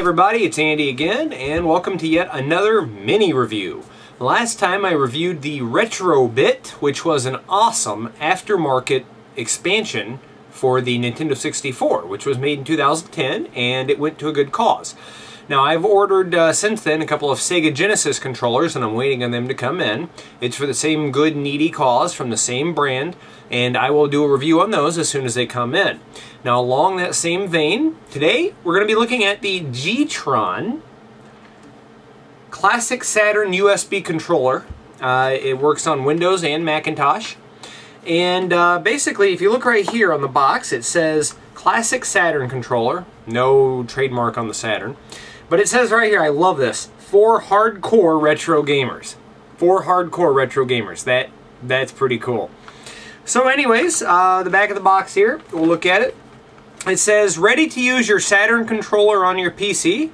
everybody, it's Andy again, and welcome to yet another mini review. Last time I reviewed the Retro Bit, which was an awesome aftermarket expansion for the Nintendo 64, which was made in 2010, and it went to a good cause. Now, I've ordered since then a couple of Sega Genesis controllers, and I'm waiting on them to come in. It's for the same good, needy cause from the same brand, and I will do a review on those as soon as they come in. Now, along that same vein, today we're going to be looking at the Gtron Classic Saturn USB controller. It works on Windows and Macintosh. And basically, if you look right here on the box, it says Classic Saturn controller. No trademark on the Saturn. But it says right here, I love this, for hardcore retro gamers. For hardcore retro gamers. That's pretty cool. So anyways, the back of the box here, we'll look at it. It says, ready to use your Saturn controller on your PC?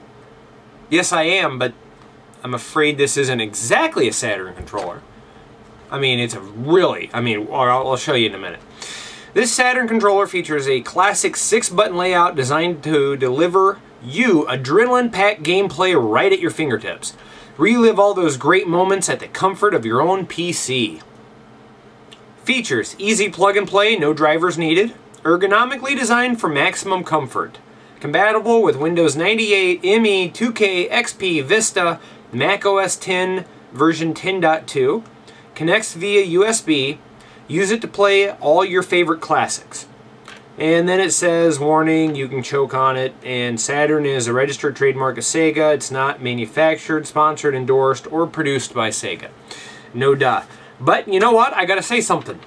Yes, I am, but I'm afraid this isn't exactly a Saturn controller. I mean, it's a really, I'll show you in a minute. This Saturn controller features a classic 6-button layout designed to deliver you adrenaline-packed gameplay right at your fingertips. Relive all those great moments at the comfort of your own PC. Features: easy plug and play, no drivers needed. Ergonomically designed for maximum comfort. Compatible with Windows 98, ME, 2K, XP, Vista, Mac OS X version 10.2. Connects via USB. Use it to play all your favorite classics. And then it says, warning, you can choke on it, and Saturn is a registered trademark of Sega. It's not manufactured, sponsored, endorsed, or produced by Sega. No duh. But you know what? I gotta say something.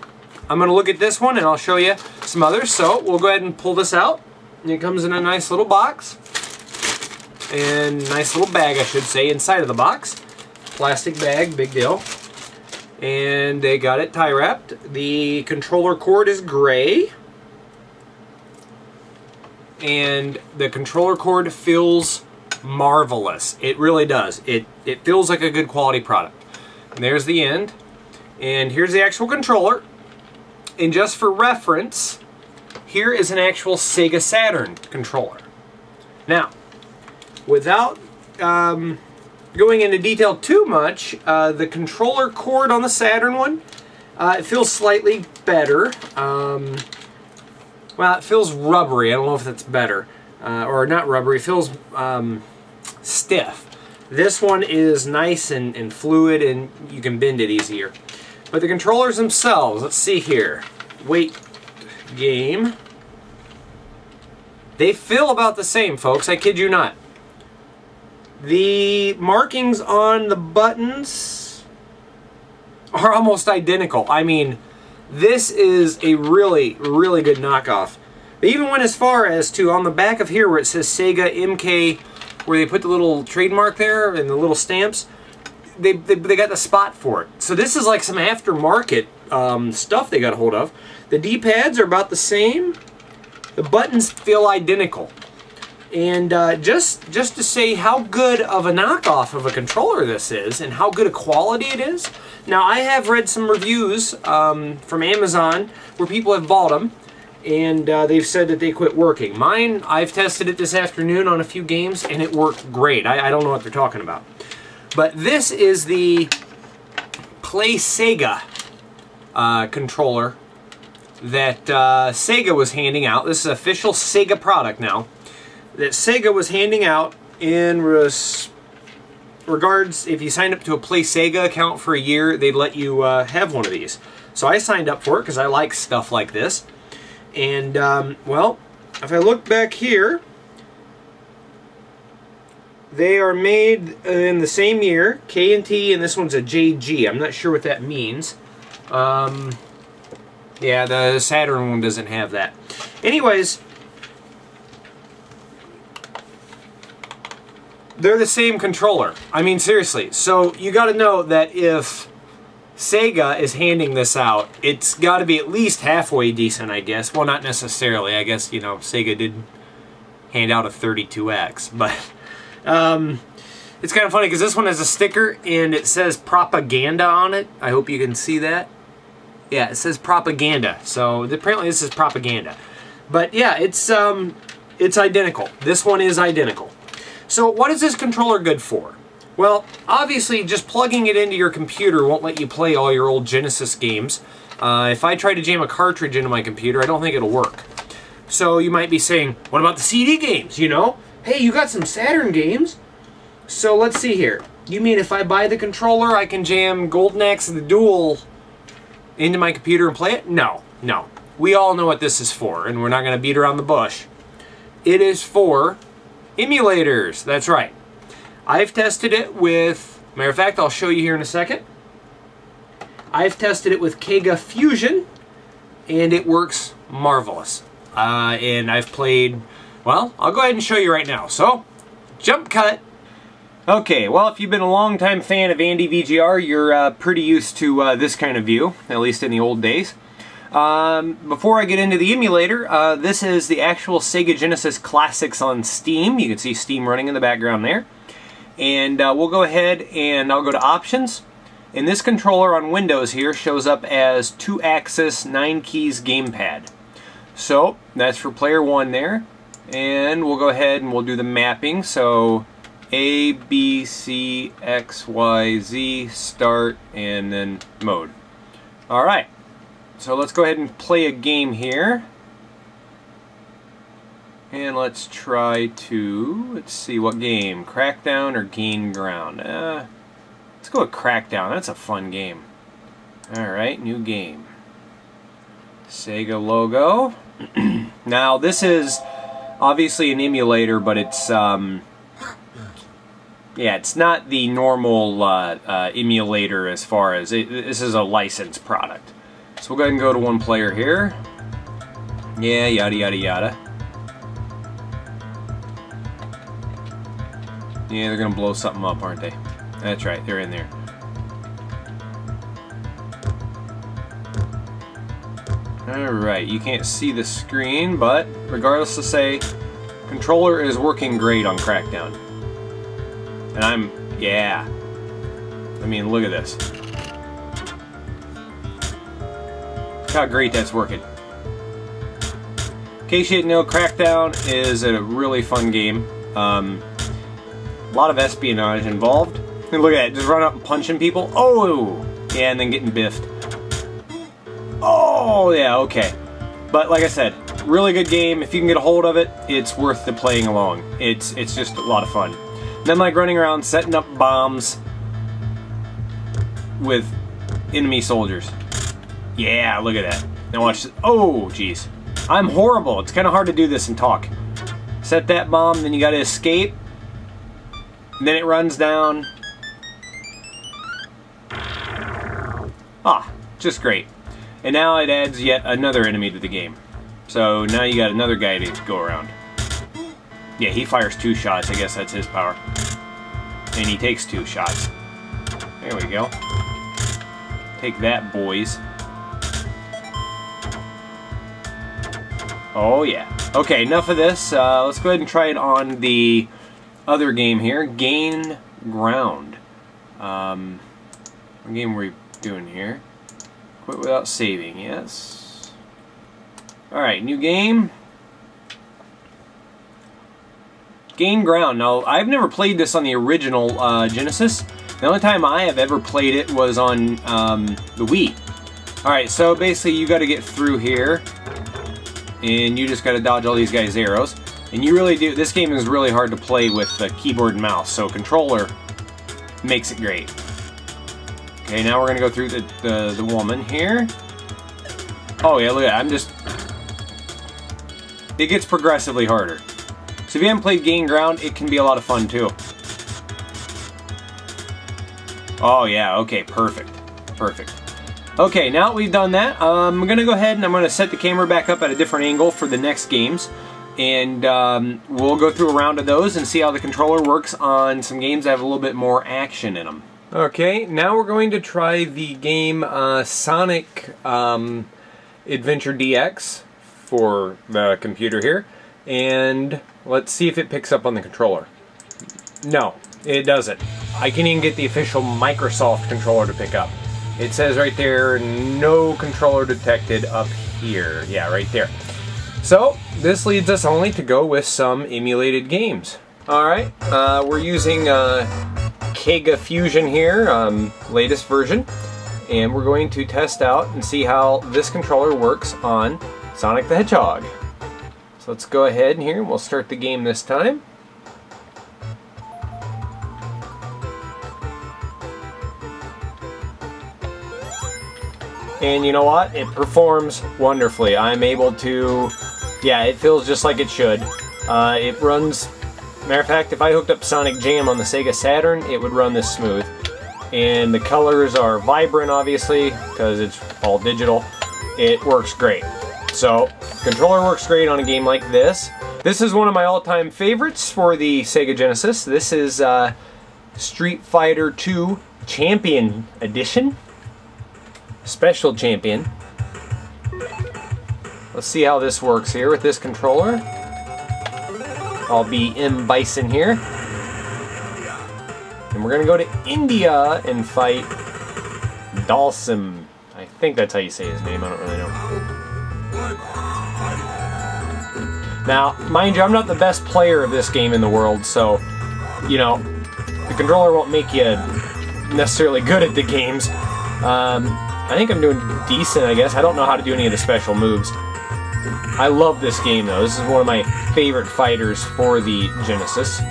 I'm gonna look at this one and I'll show you some others. So we'll go ahead and pull this out. And it comes in a nice little box. And nice little bag, I should say, inside of the box. Plastic bag, big deal. And they got it tie wrapped. The controller cord is gray. And the controller cord feels marvelous. It really does. It feels like a good quality product. And there's the end. And here's the actual controller. And just for reference, here is an actual Sega Saturn controller. Now, without going into detail too much, the controller cord on the Saturn one, it feels slightly better. Well, it feels rubbery. I don't know if that's better. Or not rubbery. It feels stiff. This one is nice and fluid, and you can bend it easier. But the controllers themselves, let's see here. Weight game. They feel about the same, folks. I kid you not. The markings on the buttons are almost identical. I mean, this is a really, really good knockoff. They even went as far as to, on the back of here where it says Sega MK, where they put the little trademark there and the little stamps, they got the spot for it. So this is like some aftermarket stuff they got a hold of. The D-pads are about the same. The buttons feel identical. And just to say how good of a knockoff of a controller this is and how good a quality it is. Now, I have read some reviews from Amazon where people have bought them, and they've said that they quit working. Mine, I've tested it this afternoon on a few games, and it worked great. I don't know what they're talking about. But this is the Play Sega controller that Sega was handing out. This is an official Sega product now. That Sega was handing out in regards, if you signed up to a Play Sega account for a year, they'd let you have one of these. So I signed up for it because I like stuff like this. And, well, if I look back here, they are made in the same year, K&T, and this one's a JG. I'm not sure what that means. Yeah, the Saturn one doesn't have that. Anyways, they're the same controller. I mean, seriously. So you got to know that if Sega is handing this out, it's got to be at least halfway decent, I guess. Well, not necessarily. I guess, you know, Sega did hand out a 32X. But it's kind of funny because this one has a sticker and it says propaganda on it. I hope you can see that. Yeah, it says propaganda. So apparently this is propaganda. But yeah, it's identical. This one is identical. So what is this controller good for? Well, obviously just plugging it into your computer won't let you play all your old Genesis games. If I try to jam a cartridge into my computer, I don't think it'll work. So you might be saying, what about the CD games, you know? Hey, you got some Saturn games? So let's see here. You mean if I buy the controller, I can jam Golden Axe the Duel into my computer and play it? No, no. We all know what this is for, and we're not going to beat around the bush. It is for emulators. That's right. I've tested it with, matter of fact, I'll show you here in a second. I've tested it with Kega Fusion, and it works marvelous. And I've played, well, I'll go ahead and show you right now. So, jump cut. Okay, well, if you've been a long-time fan of Andy VGR, you're pretty used to this kind of view, at least in the old days. Before I get into the emulator, this is the actual Sega Genesis Classics on Steam. You can see Steam running in the background there. And we'll go ahead and I'll go to Options. And this controller on Windows here shows up as 2-axis 9-keys gamepad. So, that's for player 1 there. And we'll go ahead and we'll do the mapping. So, A, B, C, X, Y, Z, start, and then mode. Alright. So let's go ahead and play a game here. And let's try to, let's see what game, Crackdown or Gain Ground. Let's go with Crackdown, that's a fun game. Alright, new game. Sega logo. Now this is obviously an emulator, but it's, yeah, it's not the normal emulator as far as, this is a licensed product. So we'll go ahead and go to one player here. Yeah, yada yada yada. Yeah, they're gonna blow something up, aren't they? That's right, they're in there. Alright, you can't see the screen, but regardless to say, controller is working great on Crackdown. And yeah. I mean, look at this. Look how great that's working. In case you didn't know, Crackdown is a really fun game. A lot of espionage involved. And look at that, just run up and punching people. Oh! Yeah, and then getting biffed. Oh, yeah, okay. But like I said, really good game. If you can get a hold of it, it's worth the playing along. It's just a lot of fun. Then like running around setting up bombs with enemy soldiers. Yeah, look at that. Now watch this. Oh, jeez. I'm horrible. It's kind of hard to do this and talk. Set that bomb, then you got to escape. And then it runs down. Ah, just great. And now it adds yet another enemy to the game. So now you got another guy to go around. Yeah, he fires 2 shots. I guess that's his power. And he takes 2 shots. There we go. Take that, boys. Oh, yeah. Okay, enough of this. Let's go ahead and try it on the other game here. Gain Ground. What game are we doing here? Quit without saving, yes. Alright, new game. Gain Ground. Now, I've never played this on the original Genesis. The only time I have ever played it was on the Wii. Alright, so basically you got to get through here. And you just got to dodge all these guys' arrows. And you really do. This game is really hard to play with the keyboard and mouse, so controller makes it great. Okay, now we're going to go through the woman here. Oh yeah, look at that. It gets progressively harder. So if you haven't played Gain Ground, it can be a lot of fun too. Oh yeah, okay, perfect. Perfect. Okay, now that we've done that, I'm going to go ahead and I'm going to set the camera back up at a different angle for the next games. And we'll go through a round of those and see how the controller works on some games that have a little bit more action in them. Okay, now we're going to try the game Sonic Adventure DX for the computer here. And let's see if it picks up on the controller. No, it doesn't. I can't even get the official Microsoft controller to pick up. It says right there, no controller detected up here. Yeah, right there. So, this leads us only to go with some emulated games. Alright, we're using Kega Fusion here, latest version, and we're going to test out and see how this controller works on Sonic the Hedgehog. So let's go ahead and here, we'll start the game this time. And you know what? It performs wonderfully. I'm able to, yeah, it feels just like it should. It runs, matter of fact, if I hooked up Sonic Jam on the Sega Saturn, it would run this smooth. And the colors are vibrant, obviously, because it's all digital. It works great. So, controller works great on a game like this. This is one of my all-time favorites for the Sega Genesis. This is Street Fighter II Champion Edition. Special Champion. Let's see how this works here with this controller. I'll be M. Bison here. And we're gonna go to India and fight Dalsim. I think that's how you say his name, I don't really know. Now, mind you, I'm not the best player of this game in the world, so, you know, the controller won't make you necessarily good at the games. I think I'm doing decent, I guess. I don't know how to do any of the special moves. I love this game, though. This is one of my favorite fighters for the Genesis.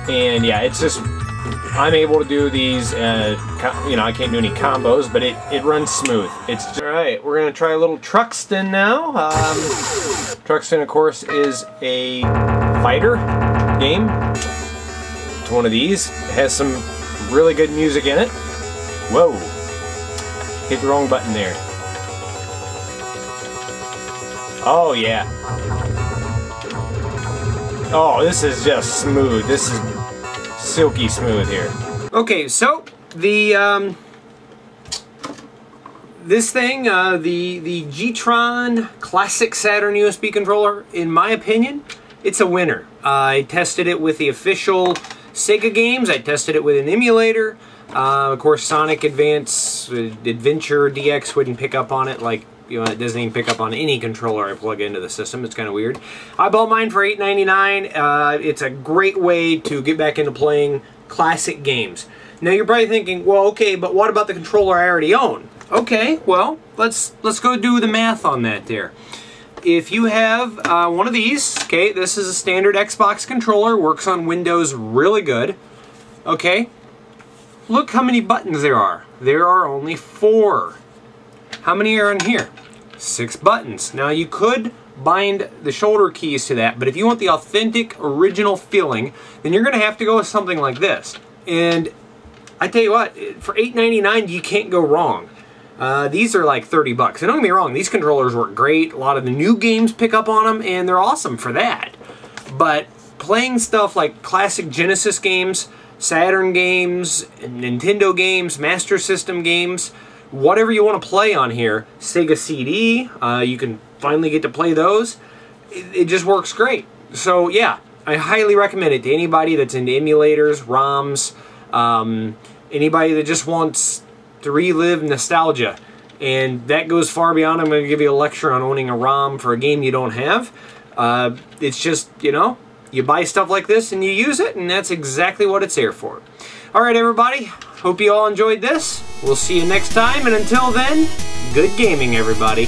And yeah, it's just, I'm able to do these, you know, I can't do any combos, but it runs smooth. It's just, alright, we're going to try a little Truxton now. Truxton, of course, is a fighter game. It's one of these. It has some really good music in it. Whoa! Hit the wrong button there. Oh yeah. Oh, this is just smooth. This is silky smooth here. Okay, so the this thing, the Gtron Classic Saturn USB controller, in my opinion, it's a winner. I tested it with the official Sega games. I tested it with an emulator. Of course, Sonic Adventure DX wouldn't pick up on it, like, you know, it doesn't even pick up on any controller I plug into the system. It's kind of weird. I bought mine for $8.99. It's a great way to get back into playing classic games. Now you're probably thinking, well, okay, but what about the controller I already own? Okay, well, let's go do the math on that there. If you have one of these, okay, this is a standard Xbox controller, works on Windows really good. Okay, look how many buttons there are. There are only 4. How many are in here? 6 buttons. Now you could bind the shoulder keys to that, but if you want the authentic, original feeling, then you're going to have to go with something like this. And I tell you what, for $8.99 you can't go wrong. These are like 30 bucks. And don't get me wrong, these controllers work great. A lot of the new games pick up on them, and they're awesome for that. But playing stuff like classic Genesis games, Saturn games, Nintendo games, Master System games, whatever you want to play on here, Sega CD, you can finally get to play those. It just works great. So yeah, I highly recommend it to anybody that's into emulators, ROMs, anybody that just wants to relive nostalgia. And that goes far beyond, I'm going to give you a lecture on owning a ROM for a game you don't have. It's just, you know, you buy stuff like this and you use it, and that's exactly what it's there for. Alright everybody, hope you all enjoyed this. We'll see you next time, and until then, good gaming everybody.